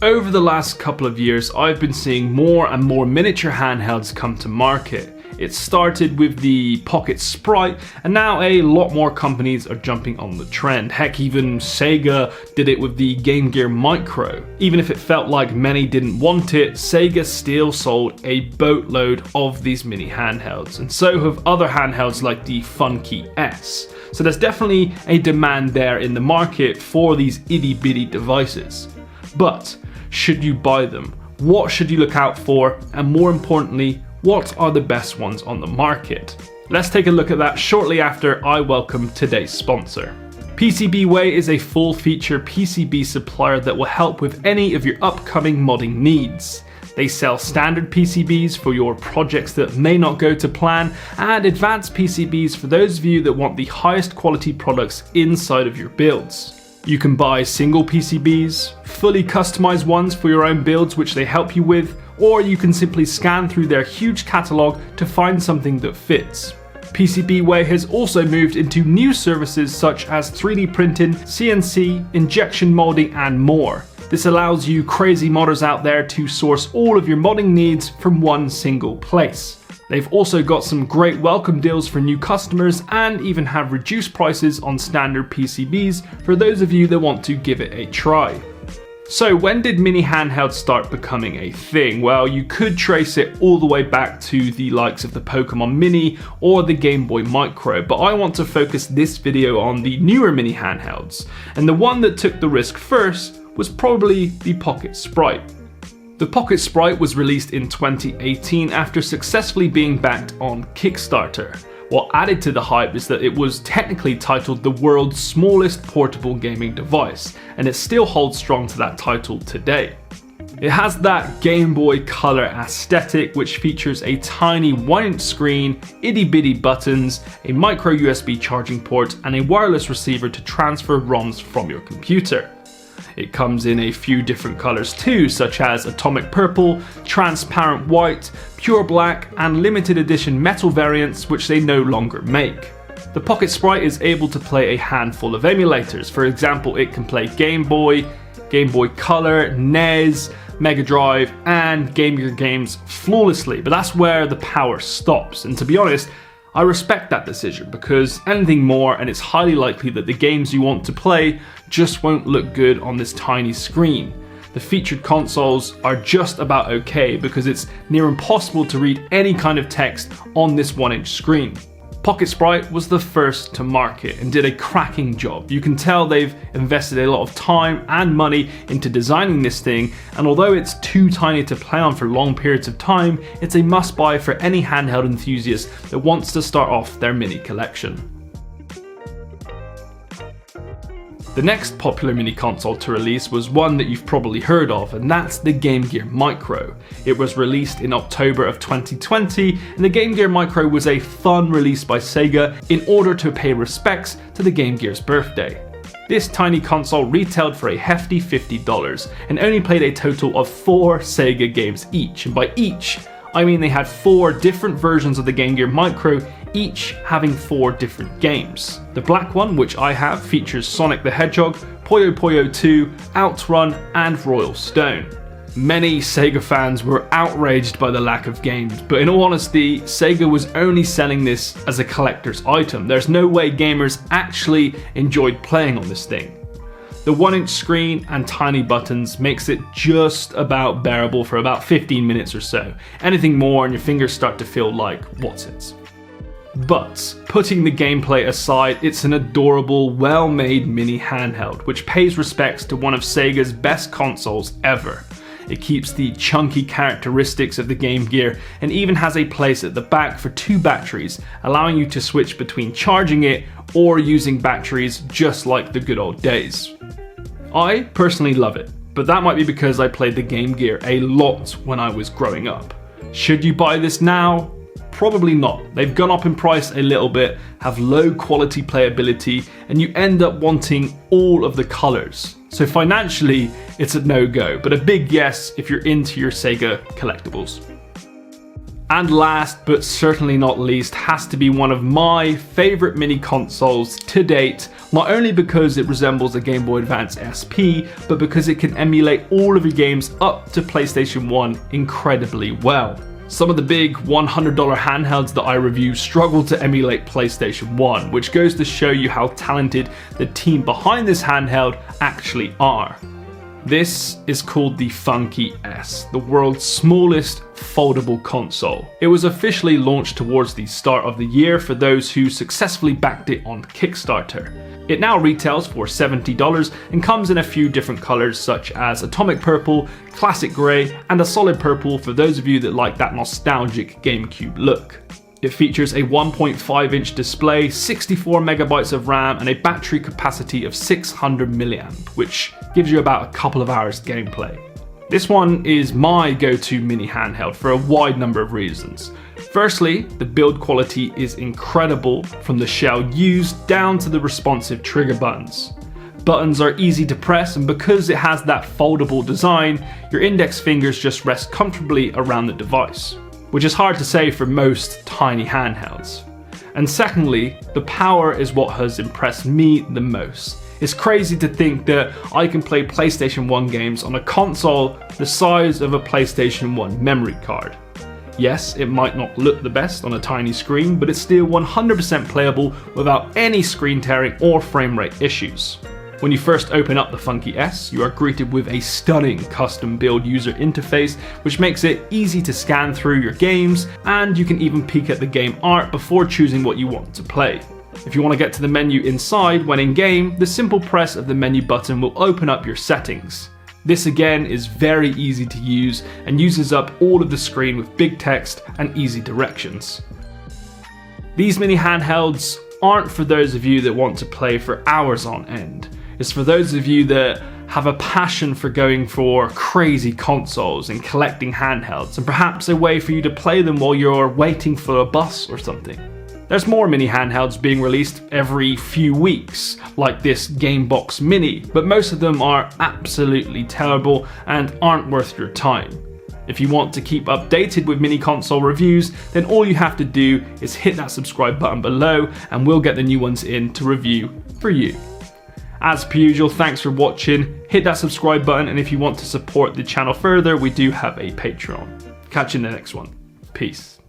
Over the last couple of years, I've been seeing more and more miniature handhelds come to market. It started with the Pocket Sprite, and now a lot more companies are jumping on the trend. Heck, even Sega did it with the Game Gear Micro. Even if it felt like many didn't want it, Sega still sold a boatload of these mini handhelds, and so have other handhelds like the Funkey S. So there's definitely a demand there in the market for these itty bitty devices. But should you buy them? What should you look out for? And more importantly, what are the best ones on the market? Let's take a look at that shortly after I welcome today's sponsor. PCBWay is a full-feature PCB supplier that will help with any of your upcoming modding needs. They sell standard PCBs for your projects that may not go to plan, and advanced PCBs for those of you that want the highest quality products inside of your builds. You can buy single PCBs, fully customized ones for your own builds which they help you with, or you can simply scan through their huge catalogue to find something that fits. PCBWay has also moved into new services such as 3D printing, CNC, injection molding and more. This allows you crazy modders out there to source all of your modding needs from one single place. They've also got some great welcome deals for new customers and even have reduced prices on standard PCBs for those of you that want to give it a try. So when did mini handhelds start becoming a thing? Well, you could trace it all the way back to the likes of the Pokemon Mini or the Game Boy Micro, but I want to focus this video on the newer mini handhelds, and the one that took the risk first was probably the Pocket Sprite. The Pocket Sprite was released in 2018 after successfully being backed on Kickstarter. What added to the hype is that it was technically titled the world's smallest portable gaming device, and it still holds strong to that title today. It has that Game Boy Color aesthetic, which features a tiny 1-inch screen, itty bitty buttons, a micro USB charging port, and a wireless receiver to transfer ROMs from your computer. It comes in a few different colors too, such as atomic purple, transparent white, pure black, and limited edition metal variants which they no longer make. The Pocket Sprite is able to play a handful of emulators. For example, it can play Game Boy, Game Boy Color, NES, Mega Drive, and Game Gear games flawlessly, but that's where the power stops. And to be honest, I respect that decision, because anything more and it's highly likely that the games you want to play just won't look good on this tiny screen. The featured consoles are just about okay because it's near impossible to read any kind of text on this 1-inch screen. Pocket Sprite was the first to market and did a cracking job. You can tell they've invested a lot of time and money into designing this thing, and although it's too tiny to play on for long periods of time, it's a must-buy for any handheld enthusiast that wants to start off their mini collection. The next popular mini console to release was one that you've probably heard of, and that's the Game Gear Micro. It was released in October of 2020, and the Game Gear Micro was a fun release by Sega in order to pay respects to the Game Gear's birthday. This tiny console retailed for a hefty $50 and only played a total of 4 Sega games each, and by each, I mean they had 4 different versions of the Game Gear Micro, each having 4 different games. The black one, which I have, features Sonic the Hedgehog, Puyo Puyo 2, Outrun, and Royal Stone. Many Sega fans were outraged by the lack of games, but in all honesty, Sega was only selling this as a collector's item. There's no way gamers actually enjoyed playing on this thing. The 1-inch screen and tiny buttons makes it just about bearable for about 15 minutes or so. Anything more and your fingers start to feel like what's it. But putting the gameplay aside, it's an adorable, well-made mini handheld which pays respects to one of Sega's best consoles ever. It keeps the chunky characteristics of the Game Gear and even has a place at the back for 2 batteries, allowing you to switch between charging it or using batteries just like the good old days. I personally love it, but that might be because I played the Game Gear a lot when I was growing up. Should you buy this now? Probably not. They've gone up in price a little bit, have low quality playability, and you end up wanting all of the colors. So financially, it's a no-go, but a big yes if you're into your Sega collectibles. And last but certainly not least has to be one of my favorite mini consoles to date, Not only because it resembles a Game Boy Advance SP, but because it can emulate all of your games up to PlayStation 1 incredibly well. Some of the big $100 handhelds that I review struggle to emulate PlayStation 1, which goes to show you how talented the team behind this handheld actually are. This is called the Funkey S, the world's smallest foldable console. It was officially launched towards the start of the year for those who successfully backed it on Kickstarter. It now retails for $70 and comes in a few different colors such as Atomic Purple, Classic Grey, and a solid purple for those of you that like that nostalgic GameCube look. It features a 1.5-inch display, 64 megabytes of RAM, and a battery capacity of 600 milliamp, which gives you about a couple of hours gameplay. This one is my go-to mini handheld for a wide number of reasons. Firstly, the build quality is incredible from the shell used down to the responsive trigger buttons. Buttons are easy to press, and because it has that foldable design, your index fingers just rest comfortably around the device, which is hard to say for most tiny handhelds. And secondly, the power is what has impressed me the most. It's crazy to think that I can play PlayStation 1 games on a console the size of a PlayStation 1 memory card. Yes, it might not look the best on a tiny screen, but it's still 100% playable without any screen tearing or frame rate issues. When you first open up the Funkey S, you are greeted with a stunning custom build user interface, which makes it easy to scan through your games, and you can even peek at the game art before choosing what you want to play. If you want to get to the menu inside when in game, the simple press of the menu button will open up your settings. This again is very easy to use and uses up all of the screen with big text and easy directions. These mini handhelds aren't for those of you that want to play for hours on end. It's for those of you that have a passion for going for crazy consoles and collecting handhelds, and perhaps a way for you to play them while you're waiting for a bus or something. There's more mini handhelds being released every few weeks, like this Gamebox Mini, but most of them are absolutely terrible and aren't worth your time. If you want to keep updated with mini console reviews, then all you have to do is hit that subscribe button below and we'll get the new ones in to review for you. As per usual, thanks for watching, hit that subscribe button, and if you want to support the channel further, we do have a Patreon. Catch you in the next one. Peace.